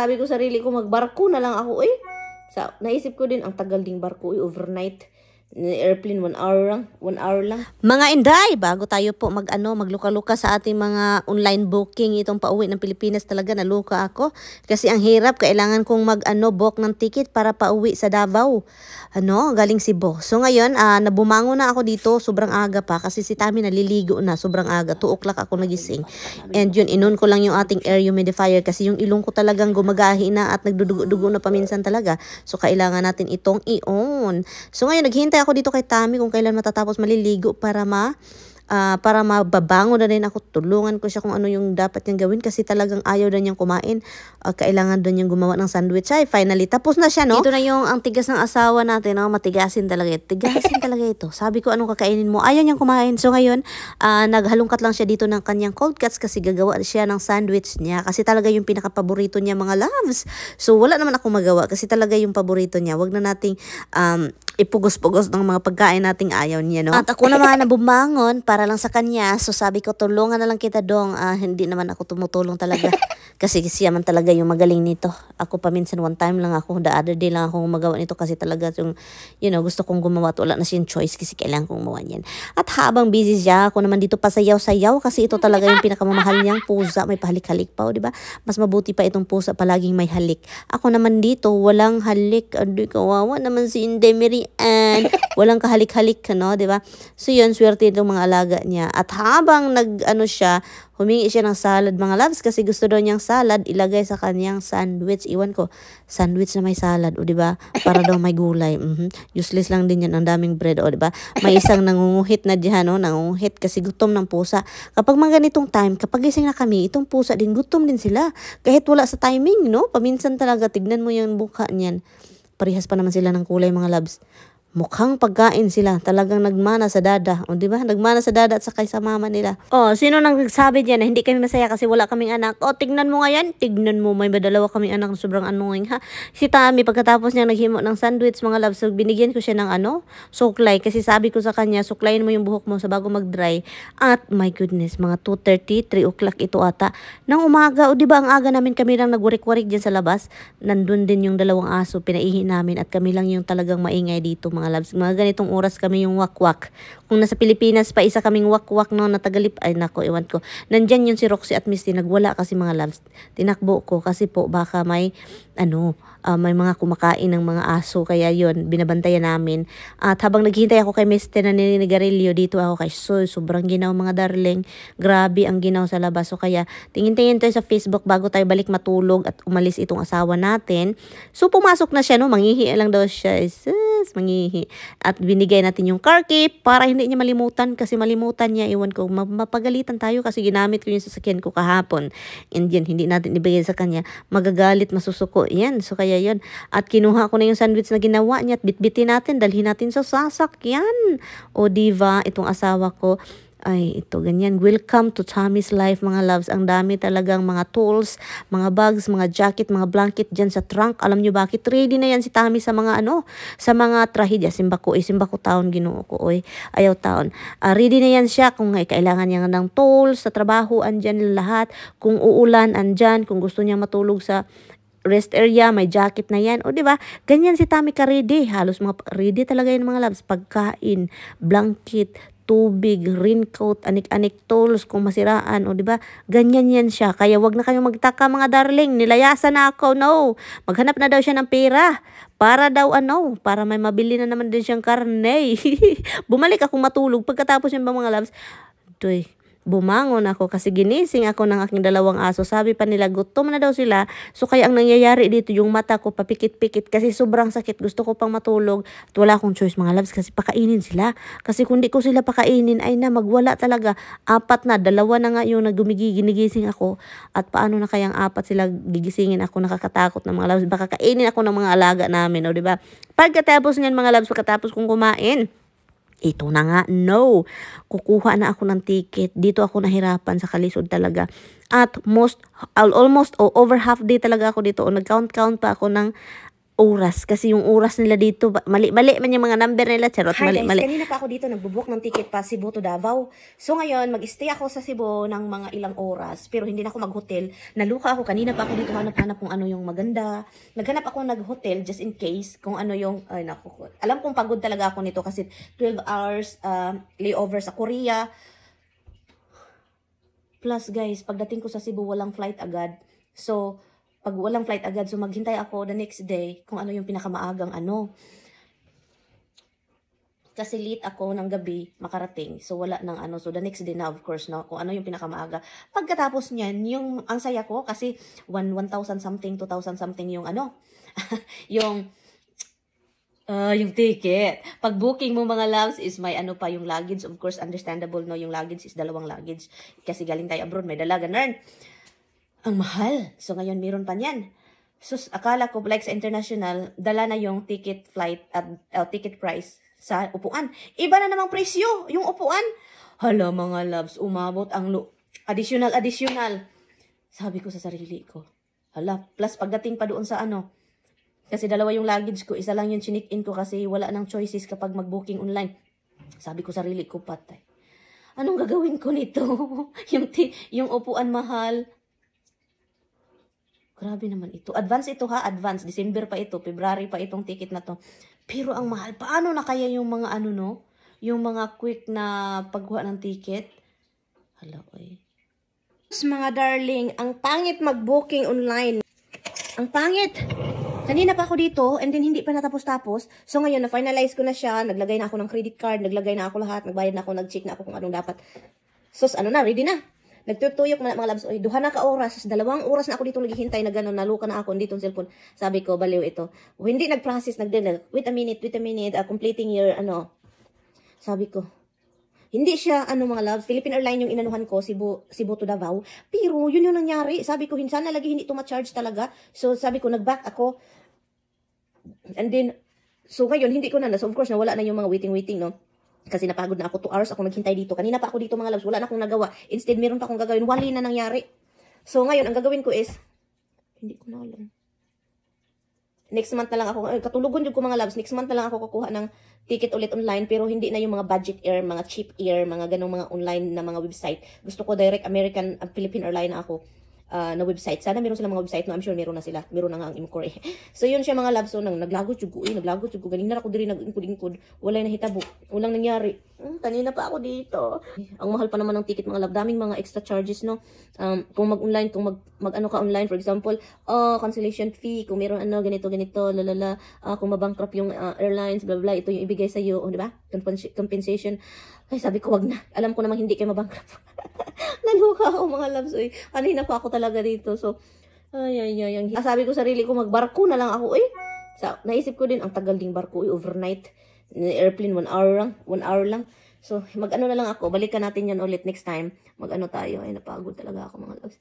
sabi ko sarili ko, magbarko na lang ako eh. Naisip ko din, ang tagal ding barko eh, overnight. Airplane, 1 hour lang. 1 hour lang. Mga Inday, bago tayo po magluka-luka sa ating mga online booking, itong pauwi ng Pilipinas, talaga naluka ako. Kasi ang hirap, kailangan kong book ng ticket para pauwi sa Davao. Galing Cebu. So ngayon, nabumangon na ako dito, sobrang aga pa. Kasi si Tami naliligo na, sobrang aga. 2 o'clock ako nagising. And yun, inon ko lang yung ating air humidifier. Kasi yung ilong ko talagang gumagahi na at nagdudugo-dugo na paminsan talaga. So kailangan natin itong i-on. So ngayon, naghihintay ako dito kay Tami kung kailan matatapos maliligo para mababango na rin ako. Tulungan ko siya kung ano yung dapat niyang gawin kasi talagang ayaw na niyang kumain. Kailangan doon niyang gumawa ng sandwich. Ay, finally, tapos na siya, no? Dito na yung ang tigas ng asawa natin, no? Matigasin talaga. Tigasin talaga ito. Sabi ko, anong kakainin mo? Ayaw niyang kumain. So ngayon, naghalungkat lang siya dito ng kanyang cold cuts kasi gagawa siya ng sandwich niya. Kasi talaga yung pinaka-paborito niya, mga loves. So wala naman akong magawa kasi talaga yung paborito niya. Wag na nating ipugos-pugos ng mga pagkain nating ayaw niya, no? At ako naman na bumangon para lang sa kanya. So sabi ko, tulungan na lang kita, Dong. Hindi naman ako tumutulong talaga. Kasi siya man talaga yung magaling nito. Ako paminsan one time lang ako, the other day lang ako magawa nito kasi talaga yung, gusto kong gumawa at wala na siyang choice kasi kailangan kong gumawa niyan. At habang busy siya, ako naman dito pasayaw-sayaw kasi ito talaga yung pinakamamahal niyang pusa. May pahalik-halik pa, di ba? Mas mabuti pa itong pusa palaging may halik. Ako naman dito, walang halik. Adoy, kawawa naman si Inday Marian. Walang kahalik-halik, no? Di ba? So yun, swerte itong mga alaga niya. At habang humingi siya ng salad, mga loves, kasi gusto daw niyang salad ilagay sa kanyang sandwich. Iwan ko, sandwich na may salad, o di ba? Para daw may gulay. Useless lang din yan, ang daming bread, o di ba? May isang nangunguhit na diyan, no? Nangunguhit kasi gutom ng pusa. Kapag mga ganitong time, kapag gising na kami, itong pusa din, gutom din sila. Kahit wala sa timing, no? Paminsan talaga, tignan mo yung mukha niyan. Parehas pa naman sila ng kulay, mga loves. Mukhang pagkain sila. Talagang nagmana sa dada. O, di ba? Nagmana sa dada at sakay sa mama nila. O, sino nang nagsabi dyan na hindi kami masaya kasi wala kaming anak? O, tignan mo nga yan. Tignan mo, may dalawa kaming anak na sobrang annoying, ha? Si Tami, pagkatapos niya naghimo ng sandwich, mga loves, so binigyan ko siya ng suklay. Kasi sabi ko sa kanya, suklayin mo yung buhok mo sa bago mag-dry. At, my goodness, mga 2:30, 3 o'clock ito ata. Nang umaga, o, di ba, ang aga namin kami lang nagwarik-warik dyan sa labas. Nandun din yung dalawang aso, pinaihi namin at kami lang yung talagang maingay dito, mga loves. Mga ganitong oras kami yung wakwak. Kung nasa Pilipinas pa, isa kaming wakwak, no, na tagalip. Ay, nako, iwan ko. Nandyan yun si Roxy at Misty. Nagwala kasi, mga loves. Tinakbo ko kasi po baka may may mga kumakain ng mga aso. Kaya yun, binabantayan namin. At habang naghihintay ako kay Misty na ninigarilyo, dito ako kay Soy. Sobrang ginaw, mga darling. Grabe ang ginaw sa labas. So kaya, tingin-tingin tayo sa Facebook bago tayo balik matulog at umalis itong asawa natin. So pumasok na siya, no? Manghihi lang daw siya. Manghihi. At binigay natin yung car key para hindi niya malimutan. Kasi malimutan niya, iwan ko, mapagalitan tayo kasi ginamit ko yung sasakyan ko kahapon. And yun, hindi natin ibigay sa kanya. Magagalit, masusuko. Yan. So kaya yun. At kinuha ko na yung sandwich na ginawa niya at bitbitin natin, dalhin natin sa sasakyan. O diva, itong asawa ko, ay, ito, ganyan. Welcome to Tammy's life, mga loves. Ang dami talagang mga tools, mga bags, mga jacket, mga blanket dyan sa trunk. Alam nyo bakit? Ready na yan si Tammy sa mga sa mga trahedya. Simba ko taon, ginoo ko, ayaw taon. Ready na yan siya kung kailangan niya ng tools, sa trabaho, andyan lahat. Kung uulan, andyan. Kung gusto niya matulog sa rest area, may jacket na yan. O, di ba? Ganyan si Tammy ka-ready. Halos mga ready talaga yan, mga loves. Pagkain, blanket, tubig, raincoat, anik-anik tools kung masiraan, o di ba? Ganyan yan siya. Kaya wag na kayong magtaka, mga darling. Nilayasan na ako, no. Maghanap na daw siya ng pera. Para daw para may mabili na naman din siyang karne. Bumalik akong matulog pagkatapos yung mga loves. Doy, bumangon ako kasi ginising ako ng aking dalawang aso. Sabi pa nila, gutom na daw sila. So kaya ang nangyayari dito, yung mata ko papikit-pikit kasi sobrang sakit. Gusto ko pang matulog at wala akong choice, mga loves, kasi pakainin sila. Kasi kung di ko sila pakainin, ay na, magwala talaga. 4 na, 2 na nga yung ginigising ako. At paano na kayang 4 sila gigisingin ako, nakakatakot na, mga loves. Baka kainin ako ng mga alaga namin, o diba? Pagkatapos ngayon, mga loves, pagkatapos kong kumain, ito na nga, no. Kukuha na ako ng ticket. Dito ako nahirapan sa kalisod talaga. At almost over half day talaga ako dito. Nag-count pa ako ng oras. Kasi yung oras nila dito, mali-mali man yung mga number nila. Charot, Hi mali-mali. guys, kanina pa ako dito nagbubook ng ticket pa Cebu to Davao. So ngayon, mag-stay ako sa Cebu ng mga ilang oras. Pero hindi na ako mag-hotel. Naluka ako, kanina pa ako dito hanap-hanap kung ano yung maganda. Naghanap ako nag-hotel just in case kung ano yung, ay naku, alam kong pagod talaga ako nito kasi 12 hours layover sa Korea. Plus guys, pagdating ko sa Cebu, walang flight agad. So, pag walang flight agad, so maghintay ako the next day kung ano yung pinakamaagang ano. Kasi late ako ng gabi makarating. So, wala ng ano. So, the next day na, of course, no, kung ano yung pinakamaaga. Pagkatapos niyan, yung, ang saya ko, kasi 1,000 something, 2,000 something yung ano, yung ticket. Pag booking mo mga loves is may ano pa yung luggage. Of course, understandable, no, yung luggage is 2 luggage. Kasi galing tayo abroad, may dala, ganun. Ang mahal. So, ngayon, meron pa niyan. So, akala ko, like sa international, dala na yung ticket flight at ticket price sa upuan. Iba na namang presyo, yung upuan. Hala, mga loves, umabot ang additional. Sabi ko sa sarili ko. Hala, plus pagdating pa doon sa ano, kasi 2 yung luggage ko, isa lang yung chinik-in ko kasi wala nang choices kapag mag-booking online. Sabi ko sa sarili ko, patay. Anong gagawin ko nito? yung upuan mahal. Grabe naman ito. Advance ito ha, advance. December pa ito, February pa itong ticket na to. Pero ang mahal, paano na kaya yung mga ano no? Yung mga quick na pagkuha ng ticket? Hala, oy. Mga darling, ang pangit mag-booking online. Ang pangit. Kanina pa ako dito, and then hindi pa natapos-tapos. So ngayon, na-finalize ko na siya. Naglagay na ako ng credit card, naglagay na ako lahat, nagbayad na ako, nag-check na ako kung anong dapat. So, ano na, ready na. Nagtutuyok mga labs, oy, 2 na ka oras, 2 oras na ako dito naghihintay na gano'n, naluka na ako dito ng cellphone. Sabi ko, baliw ito. O, hindi nag-process, wait a minute, completing your, ano. Sabi ko, hindi siya, ano mga labs, Philippine Airlines yung inanuhan ko, Cebu to Davao. Pero, yun yung nangyari. Sabi ko, sana lagi hindi ito ma-charge talaga. So, sabi ko, nag-back ako. And then, so ngayon, hindi ko na, so of course, nawala na yung mga waiting, no? Kasi napagod na ako, 2 hours ako naghintay dito. Kanina pa ako dito mga loves, wala na akong nagawa. Instead, meron pa akong gagawin. Wali na nangyari. So ngayon, ang gagawin ko is, hindi ko na alam. Next month na lang ako, katulugon yung ko mga loves, next month na lang ako kukuha ng ticket ulit online, pero hindi na yung mga budget air, mga cheap air, mga ganong mga online na mga website. Gusto ko direct American, Philippine Airline na ako. Na website. Sana meron silang mga website, no? I'm sure meron na sila. Meron na nga ang Imcore. So, yun siya mga labs. So, naglagot yung ko. Galing na ako diri nag-ingkod-ingkod. Wala na hitabo. Walang nangyari. Kanina pa ako dito. Ang mahal pa naman ng ticket mga lab. Daming mga extra charges, no? Kung mag-online, kung mag-ano ka online, for example, cancellation fee, kung meron ano, ganito, lalala, kung mabankrupt yung airlines, blah, blah, ito yung ibigay sa'yo, di ba? Compensation. Ay, sabi ko, wag na. Alam ko namang hindi kayo mabankrupt. Naluka ako mga loves. Uy, kanina pa ako talaga dito. So, sabi ko sarili ko, magbarko na lang ako. So, naisip ko din, ang tagal ding barko. Overnight. Airplane, 1 hour lang. 1 hour lang. So, mag-ano na lang ako. Balikan natin yan ulit next time. Mag-ano tayo. Ay, napagod talaga ako mga loves.